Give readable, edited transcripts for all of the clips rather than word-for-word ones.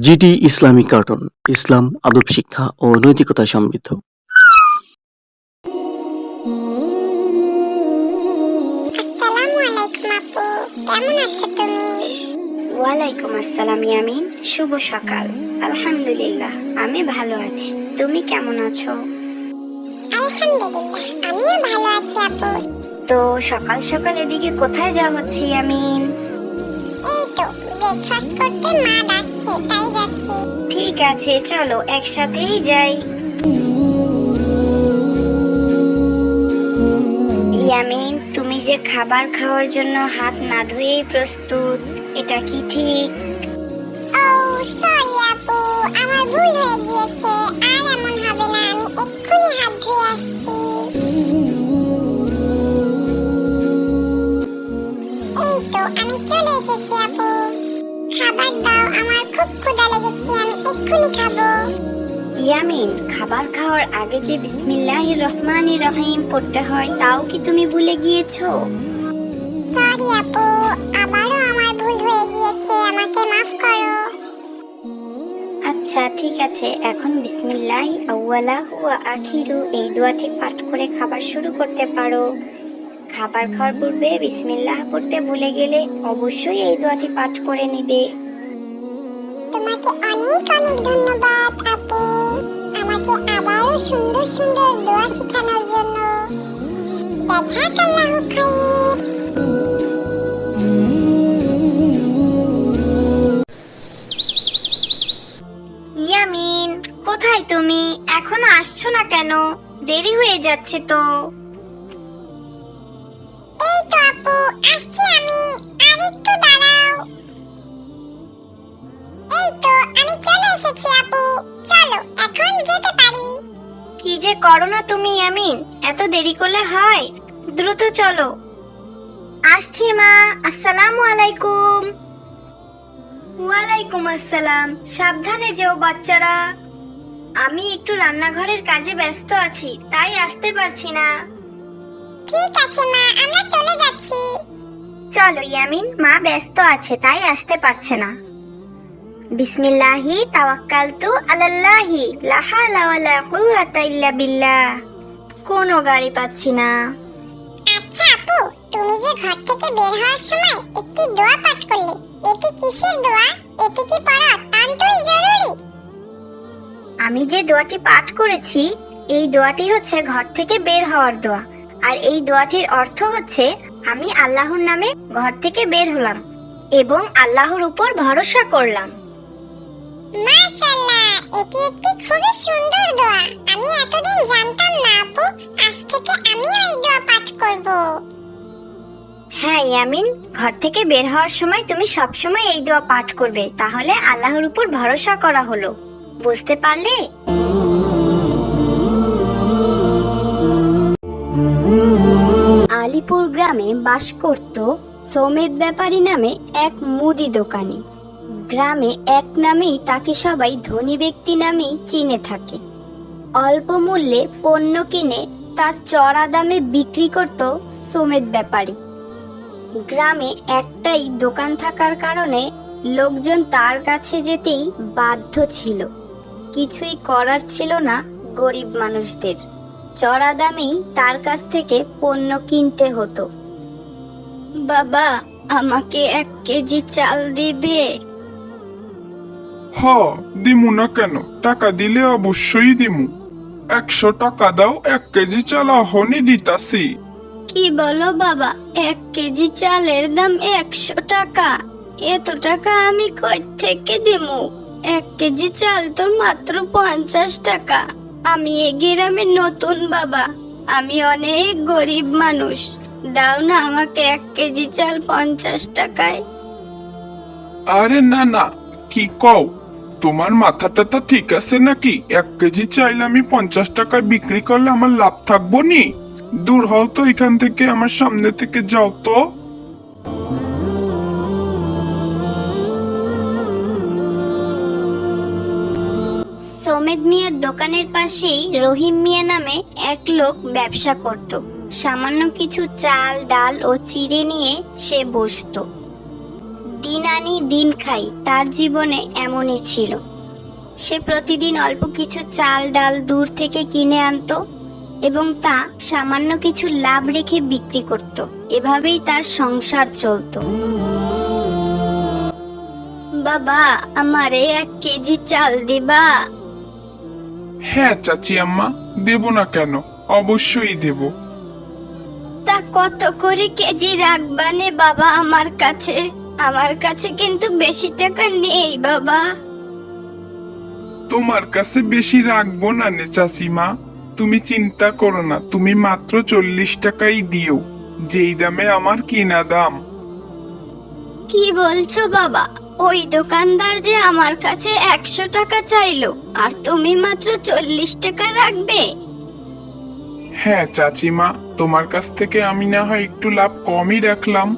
GD Islamic cartoon, ইসলাম, আদব শিক্ষা ও নৈতিকতায় সমৃদ্ধ। আসসালামু আলাইকুম আপু, কেমন আছো তুমি? ওয়ালাইকুম আসসালাম ইয়ামিন, শুভ সকাল। আলহামদুলিল্লাহ, আমি ভালো আছি। তুমি কেমন আছো? আলহামদুলিল্লাহ, আমিও ভালো আছি আপু। তো সকাল সকাল এদিকে কোথায় যাওয়া হচ্ছে ইয়ামিন? এই তো ব্রেকফাস্ট করতে মা ডাকছে, তাই যাচ্ছি। ঠিক আছে, চলো একসাথেই যাই। ইয়ামিন, তুমি যে খাবার খাওয়ার জন্য হাত না ধুয়েই প্রস্তুত, এটা কি ঠিক? ও সরি আপু, আমার ভুল হয়ে গিয়েছে। আর এমন হবে না, আমি এক্ষুনি হাত ধুয়ে আসছি। এই তো আমি চলে এসেছি আপু। খাবার দাও, আমার খুব ক্ষুধা লেগেছে, আমি এক্ষুনি খাবো। ইয়ামিন, খাবার খাওয়ার আগে যে বিসমিল্লাহির রহমানির রহিম পড়তে হয়, তাও কি তুমি ভুলে গিয়েছো? সরি আপু, আবারও আমার ভুল হয়ে গিয়েছে, আমাকে মাফ করো। আচ্ছা ঠিক আছে, এখন বিসমিল্লাহি আউয়ালাহু ওয়া আখিরু এই দোয়াটি পাঠ করে খাবার শুরু করতে পারো। খাবার খাওয়ার পূর্বে বিসমিল্লাহ পড়তে ভুলে গেলে অবশ্যই এই দোয়াটি পাঠ করে নিবে। তোমাকে অনেক অনেক ধন্যবাদ আপু, আমাকে আবারও সুন্দর সুন্দর দোয়া শেখানোর জন্য। জাযাকাল্লাহু খাইর। ইয়ামিন, কোথায় তুমি? এখনো আসছো না কেন? দেরি হয়ে যাচ্ছে তো। এই তো আপু, আসছি আমি, আর একটু দাঁড়াও। এই তো আমি চলে এসেছি আপু, চলো এখন যেতে পারি। কি যে করো না তুমি ইয়ামিন, এত দেরি করলে হয়? দ্রুত চলো। আসছি মা, আসসালামু আলাইকুম। ওয়ালাইকুম আসসালাম। সাবধানে যেও বাচ্চারা। আমি একটু রান্নাঘরের কাজে ব্যস্ত আছি, তাই আসতে পারছি না। ঠিক আছে মা, আমরা চলে যাচ্ছি। চলো ইয়ামিন, মা ব্যস্ত আছে তাই আসতে পারছে না। বিসমিল্লাহি তাওয়াক্কালতু আলাল্লাহি লা হাওলা ওয়ালা কুওয়াতা ইল্লা বিল্লাহ। কোনো গাড়ি পাচ্ছি না। আচ্ছা আপু, তুমি যে ঘর থেকে বের হওয়ার সময় একটি দোয়া পাঠ করলে, এটি কিসের দোয়া? এটি কি পড়া অত্যন্তই জরুরি? আমি যে দোয়াটি পাঠ করেছি, এই দোয়াটি হচ্ছে ঘর থেকে বের হওয়ার দোয়া। আর এই দোয়াটির অর্থ হচ্ছে, আমি আল্লাহর নামে ঘর থেকে বের হলাম এবং আল্লাহর উপর ভরসা করলাম। মাশাআল্লাহ, এটি একটি খুবই সুন্দর দোয়া। আমি এতদিন জানতাম না আপু, আজ থেকে আমিও এই দোয়া পাঠ করব। হ্যাঁ ইয়ামিন, ঘর থেকে বের হওয়ার সময় তুমি সবসময় এই দোয়া পাঠ করবে, তাহলে আল্লাহর উপর ভরসা করা হলো। বুঝতে পারলে? আলিপুর গ্রামে বাস করত সমেত ব্যাপারী নামে এক মুদি দোকানি। গ্রামে এক নামেই তাকে সবাই ধনী ব্যক্তি নামেই চিনে থাকে। অল্প মূল্যে পণ্য কিনে তা চড়া দামে বিক্রি করত সমেত ব্যাপারী। গ্রামে একটাই দোকান থাকার কারণে লোকজন তার কাছে যেতেই বাধ্য ছিল। কিছুই করার ছিল না গরিব মানুষদের, চড়া দামেই তার কাছ থেকে পণ্য কিনতে হতো। বাবা, আমাকে 1 কেজি চাল দিবে? হ, দিমু না কেন, টাকা দিলে অবশ্যই দিমু। 100 টাকা দাও, 1 কেজি চাল অহনি দিতাছি। কি বলো বাবা, 1 কেজি চালের দাম 100 টাকা? এত টাকা আমি কই থেকে দিমু? 1 কেজি চাল তো মাত্র 50 টাকা। আমি এই গ্রামে নতুন বাবা, আমি অনেক গরিব মানুষ। দাও না আমাকে 1 কেজি চাল 50 টাকায়। আরে না না, কি কও? তোমার মাথাটা তো ঠিক আছে নাকি? 1 কেজি চাইলে আমি 50 টাকায় বিক্রি করলে আমার লাভ থাকবো নি? দূর হও তো এখান থেকে, আমার সামনে থেকে যাও তো। সমেত মিয়ার দোকানের পাশেই রহিম মিয়া নামে এক লোক ব্যবসা করত। সামান্য কিছু চাল, ডাল ও চিড়ে নিয়ে সে বসতো। দিন আনি দিন খাই তার জীবনে এমনই ছিল। সে প্রতিদিন অল্প কিছু চাল ডাল দূর থেকে কিনে আনতো এবং তা সামান্য কিছু লাভ রেখে বিক্রি করত। এভাবেই তার সংসার চলতো। বাবা, আমারে 1 কেজি চাল দিবা? হ্যাঁ চাচি আম্মা, দেব না কেন, অবশ্যই দেব। তা কত করে কেজি রাখবানে বাবা আমার কাছে? আমার কাছে কিন্তু বেশি টাকা নেই বাবা। তোমার কাছে বেশি রাখবো না নে চাচিমা, তুমি চিন্তা করো না, তুমি মাত্র 40 টাকাই দিও, যেই দামে আমার কিনা দাম। কি বলছো বাবা? ওই দোকানদার যে আমার কাছে 100 টাকা চাইলো, আর তুমি মাত্র 40 টাকা রাখবে? হ্যাঁ চাচিমা, তোমার কাছ থেকে আমি না হয় একটু লাভ কমই রাখলাম।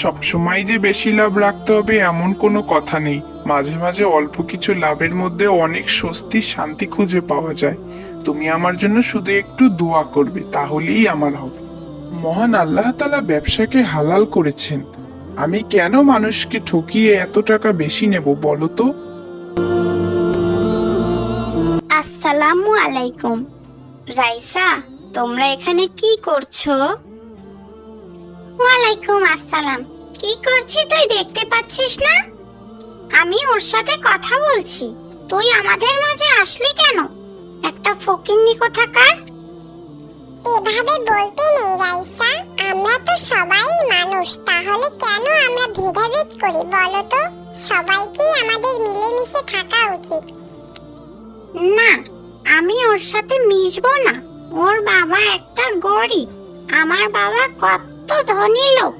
সবসময় যে বেশি লাভ রাখতে হবে এমন কোনো কথা নেই। মাঝে মাঝে অল্প কিছু লাভের মধ্যে অনেক স্বস্তি শান্তি খুঁজে পাওয়া যায়। তুমি আমার জন্য শুধু একটু দোয়া করবে, তাহলেই আমার হবে। মহান আল্লাহ তাআলা ব্যবসাকে হালাল করেছেন, আমি কেন মানুষকে ঠকিয়ে এত টাকা বেশি নেব বলো তো? আসসালামু আলাইকুম। রাইসা, তোমরা এখানে কি করছো? ওয়ালাইকুম আসসালাম। কি করছি তুই দেখতে পাচ্ছিস না? আমি ওর সাথে কথা বলছি, তুই আমাদের মাঝে আসলি কেন? একটা ফকিন্নি কোথাকার। এভাবে বলতে নেই রাইসা, আমরা তো সবাই মানুষ, তাহলে কেন আমরা ভেদাভেদ করি বলো তো? সবাইকেই আমাদের মিলেমিশে থাকা উচিত। না, আমি ওর সাথে মিশবো না। ওর বাবা একটা গরিব, আমার বাবা কত ধনী লোক।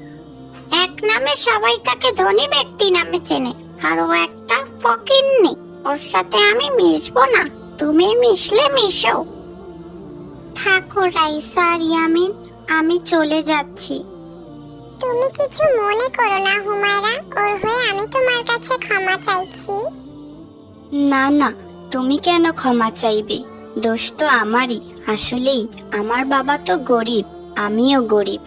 এক নামে সবাই তাকে ধনী ব্যক্তি নামে চেনে, আর ও একটা ফকিন্নি। ওর সাথে আমি মিশবো না, তুমি মিশলে মিশো। থাকো রাইসা আর ইয়ামিন, আমি চলে যাচ্ছি। তুমি কিছু মনে করো না হুমায়রা, ওর হয়ে আমি তোমার কাছে ক্ষমা চাইছি। না না, তুমি কেন ক্ষমা চাইবে? দোষ তো আমারই। আসলেই আমার বাবা তো গরিব, আমিও গরিব।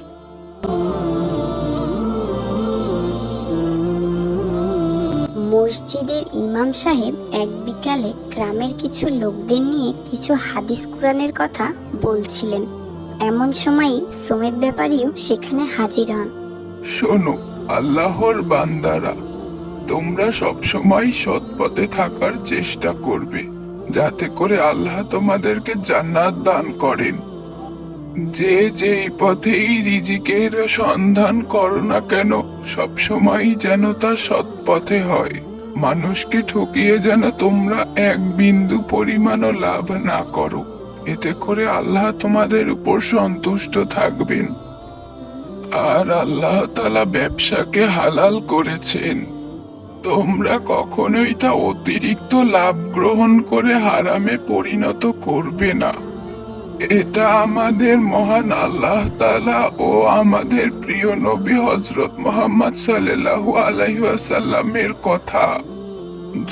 মসজিদের ইমাম সাহেব এক বিকালে গ্রামের কিছু লোকদের নিয়ে কিছু হাদিস কুরআনের কথা বলছিলেন। এমন সময়ই সমেত ব্যাপারীও সেখানে হাজির হন। শোনো আল্লাহর বান্দারা, তোমরা সবসময় সৎ পথে থাকার চেষ্টা করবে, যাতে করে আল্লাহ তোমাদেরকে জান্নাত দান করেন। যে যেই পথেই রিজিকের সন্ধান করো না কেন, সবসময় যেন তা সৎ পথে হয়। মানুষকে ঠকিয়ে যেন তোমরা এক বিন্দু পরিমাণও লাভ না করো, এতে করে আল্লাহ তোমাদের উপর সন্তুষ্ট থাকবেন। আর আল্লাহ তাআলা ব্যবসাকে হালাল করেছেন, তোমরা কখনোই তা অতিরিক্ত লাভ গ্রহণ করে হারামে পরিণত করবে না। এটা আমাদের মহান আল্লাহ তাআলা ও আমাদের প্রিয় নবী হযরত মুহাম্মদ সাল্লাল্লাহু আলাইহি ওয়াসাল্লামের কথা।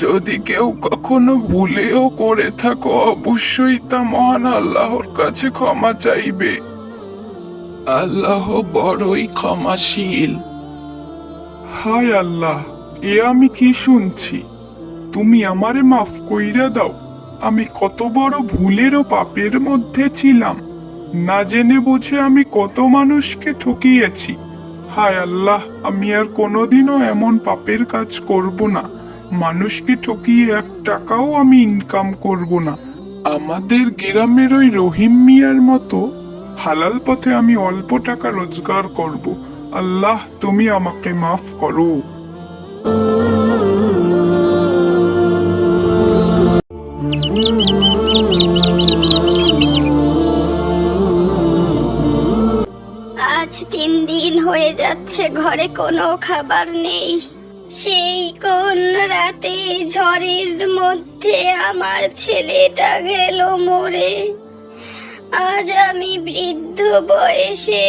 যদি কেউ কখনো ভুলেও করে থাকো, অবশ্যই তা মহান আল্লাহর কাছে ক্ষমা চাইবে। আল্লাহ বড়ই ক্ষমাশীল। হায় আল্লাহ, এ আমি কি শুনছি? তুমি আমারে মাফ কইরা দাও, আমি কত বড় ভুলের ও পাপের মধ্যে ছিলাম। না জেনে বুঝে আমি কত মানুষকে ঠকিয়েছি। হায় আল্লাহ, আমি আর কোনোদিনও এমন পাপের কাজ করব না। মানুষকে ঠকিয়ে 1 টাকাও আমি ইনকাম করব না। আমাদের গ্রামের ওই রহিম মিয়ার মতো হালাল পথে আমি অল্প টাকা রোজগার করব। আল্লাহ, তুমি আমাকে মাফ করো। আজ 3 দিন হয়ে যাচ্ছে ঘরে কোনো খাবার নেই। সেই কোন রাতে ঝড়ের মধ্যে আমার ছেলেটা গেল মরে। আজ আমি বৃদ্ধ বয়সে,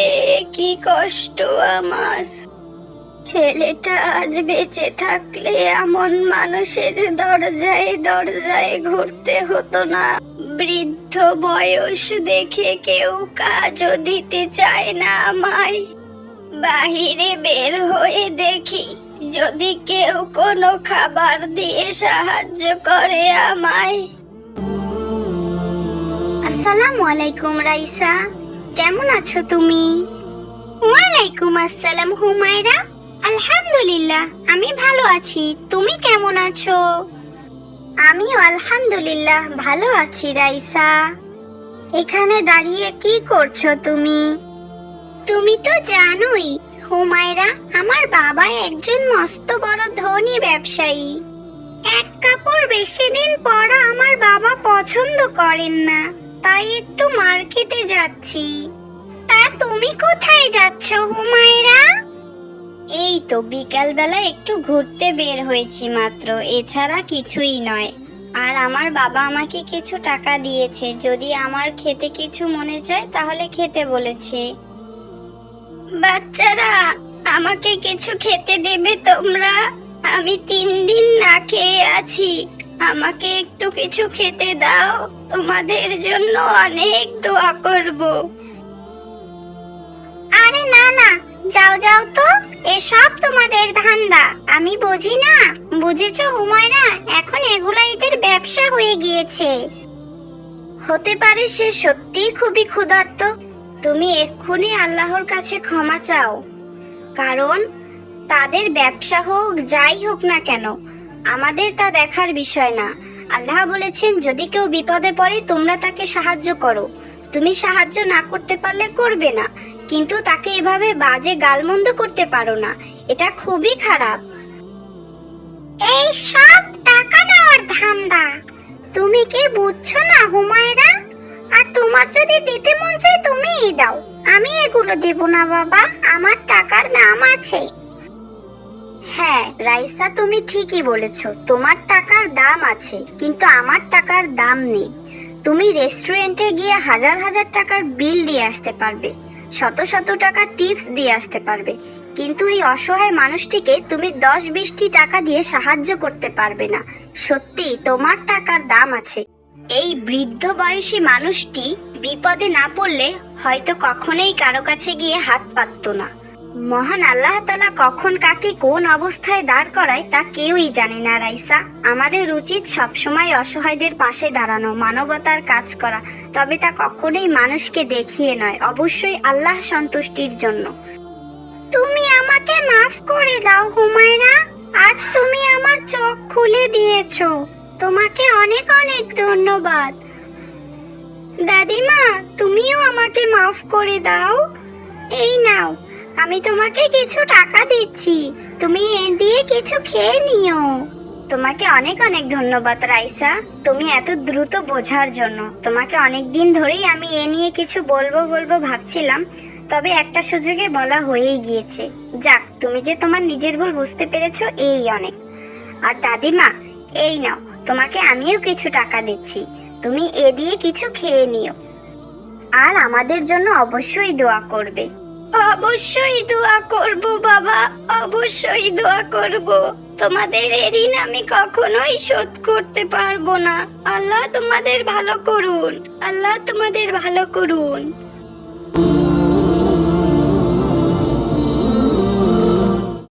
কি কষ্ট আমার। ছেলেটা আজ বেঁচে থাকলে এমন মানুষের দরজায় দরজায় ঘুরতে হতো না। বৃদ্ধ বয়স দেখে কেউ কাজও দিতে চায় না আমায়। বাহিরে বের হয়ে দেখি যদি কেউ কোনো খাবার দিয়ে সাহায্য করে আমায়। আসসালামু আলাইকুম রাইসা, কেমন আছো তুমি? ওয়ালাইকুম আসসালাম হুমায়রা, আলহামদুলিল্লাহ আমি ভালো আছি, তুমি কেমন আছো? আমিও আলহামদুলিল্লাহ ভালো আছি রাইসা। এখানে দাঁড়িয়ে কি করছো তুমি? তুমি তো জানোই হুমায়রা, আমার বাবা একজন মস্ত বড় ধনী ব্যবসায়ী। এক কাপড় বেশি দিন পরা আমার বাবা পছন্দ করেন না, তাই একটু মার্কেটে যাচ্ছি। তা তুমি কোথায় যাচ্ছ হুমায়রা? এই তো বিকাল বেলা একটু ঘুরতে বের হয়েছি মাত্র, এছাড়া কিছুই নয়। আর আমার বাবা আমাকে কিছু টাকা দিয়েছে, যদি আমার খেতে কিছু মনে চায় তাহলে খেতে বলেছে। বাচ্চারা, আমাকে কিছু খেতে দেবে তোমরা? আমি 3 দিন না খেয়ে আছি, আমাকে একটু কিছু খেতে দাও, তোমাদের জন্য অনেক দোয়া করব। আরে না না, যাও যাও তো, এসব তোমাদের ধান্দা, আমি বুঝি না। বুঝেছো হুমায়রা, এখন এগুলা এদের ব্যবসা হয়ে গিয়েছে। হতে পারে সে সত্যিই খুবই ক্ষুধার্ত। তুমি এক্ষুনি আল্লাহর কাছে ক্ষমা চাও, কারণ তাদের ব্যবসা হোক যাই হোক না কেন, আমাদের তা দেখার বিষয় না। আল্লাহ বলেছেন যদি কেউ বিপদে পড়ে তোমরা তাকে সাহায্য করো। তুমি সাহায্য না করতে পারলে করবে না, কিন্তু তাকে এভাবে বাজে গালমন্দ করতে পারো না, এটা খুবই খারাপ। এই সব টাকা দেওয়ার ধান্দা, তুমি কি বুঝছো না হুমায়রা? আর তোমার যদি দিতে মন চায় তুমিই দাও, আমি এগুলো দেব না বাবা, আমার টাকার দাম আছে। হ্যাঁ রাইসা, তুমি ঠিকই বলেছো, তোমার টাকার দাম আছে, কিন্তু আমার টাকার দাম নেই। তুমি রেস্টুরেন্টে গিয়ে হাজার হাজার টাকার বিল দিয়ে আসতে পারবে, শত শত টাকার টিপস দিয়ে আসতে পারবে, কিন্তু এই অসহায় মানুষটিকে তুমি 10-20টি টাকা দিয়ে সাহায্য করতে পারবে না। সত্যি তোমার টাকার দাম আছে। এই বৃদ্ধ বয়সী মানুষটি বিপদে না পড়লে হয়তো কখনোই কারো কাছে গিয়ে হাত পাততো না। মহান আল্লাহ তাআলা কখন কাকে কোন অবস্থায় দাঁড় করায় তা কেউই জানে না রাইসা। আমাদের উচিত সবসময় অসহায়দের পাশে দাঁড়ানো, মানবতার কাজ করা, তবে তা কখনোই মানুষকে দেখিয়ে নয়, অবশ্যই আল্লাহ সন্তুষ্টির জন্য। তুমি আমাকে মাফ করে দাও হুমায়রা, আজ তুমি আমার চোখ খুলে দিয়েছো, তোমাকে অনেক অনেক ধন্যবাদ। দাদিমা, তুমিও আমাকে মাফ করে দাও। এই নাও, আমি তোমাকে কিছু টাকা দিচ্ছি, তুমি এ দিয়ে কিছু খেয়ে নিও। তোমাকে অনেক অনেক ধন্যবাদ রাইসা, তুমি এত দ্রুত বোঝার জন্য। তোমাকে অনেক দিন ধরেই আমি এ নিয়ে কিছু বলবো ভাবছিলাম, তবে একটা সুযোগে বলা হয়েই গিয়েছে। যাক, তুমি যে তোমার নিজের ভুল বুঝতে পেরেছো, এই অনেক। আর দাদিমা, এই নাও, তোমাকে আমিও কিছু টাকা দিচ্ছি, তুমি এ দিয়ে কিছু খেয়ে নিও, আর আমাদের জন্য অবশ্যই দোয়া করবে। অবশ্যই দোয়া করব বাবা, অবশ্যই দোয়া করব। তোমাদের ঋণ আমি কখনোই শোধ করতে পারবো না। আল্লাহ তোমাদের ভালো করুন, আল্লাহ তোমাদের ভালো করুন।